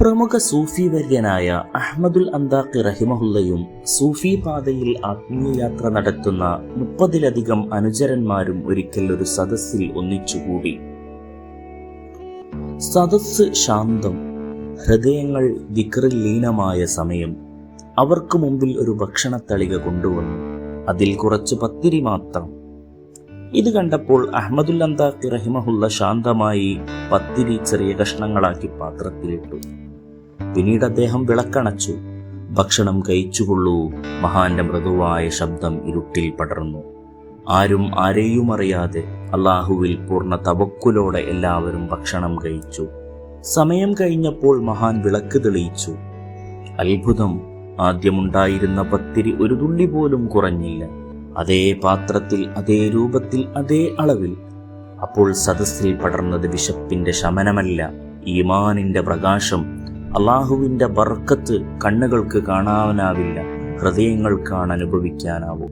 പ്രമുഖ സൂഫി വര്യനായ അഹ്മദുൽ അന്താഖി റഹിമഹുല്ലയും സൂഫി പാതയിൽ ആത്മീയയാത്ര നടത്തുന്ന 30-ലധികം അനുചരന്മാരും ഒരിക്കൽ ഒരു സദസ്സിൽ ഒന്നിച്ചുകൂടി. സദസ്സ് ശാന്തം, ഹൃദയങ്ങൾ ദിക്റിൽ ലീനമായ സമയം. അവർക്ക് മുമ്പിൽ ഒരു ഭക്ഷണത്തളിക കൊണ്ടുവന്നു. അതിൽ കുറച്ച് പത്തിരി മാത്രം. ഇത് കണ്ടപ്പോൾ അഹ്മദുൽ അന്താഖി റഹിമഹുല്ല ശാന്തമായി പത്തിരി ചെറിയ കഷ്ണങ്ങളാക്കി പാത്രത്തിലിട്ടു. പിന്നീട് അദ്ദേഹം വിളക്കണച്ചു. ഭക്ഷണം കഴിച്ചുകൊള്ളൂ. മഹാന്റെ മൃദുവായ ശബ്ദം ഇരുട്ടിൽ പടർന്നു. ആരും ആരെയും അറിയാതെ അള്ളാഹുവിൽ പൂർണ്ണ തവക്കുലോടെ എല്ലാവരും ഭക്ഷണം കഴിച്ചു. സമയം കഴിഞ്ഞപ്പോൾ മഹാൻ വിളക്ക് തെളിയിച്ചു. അത്ഭുതം! ആദ്യമുണ്ടായിരുന്ന പത്തിരി ഒരു തുള്ളി പോലും കുറഞ്ഞില്ല. അതേ പാത്രത്തിൽ, അതേ രൂപത്തിൽ, അതേ അളവിൽ. അപ്പോൾ സദസ്സിൽ പടർന്നത് വിശപ്പിന്റെ ശമനമല്ല, ഈമാനിന്റെ പ്രകാശം. അള്ളാഹുവിന്റെ ബർക്കത്ത് കണ്ണുകൾക്ക് കാണാനാവില്ല, ഹൃദയങ്ങൾക്കാണ് അനുഭവിക്കാനാവും.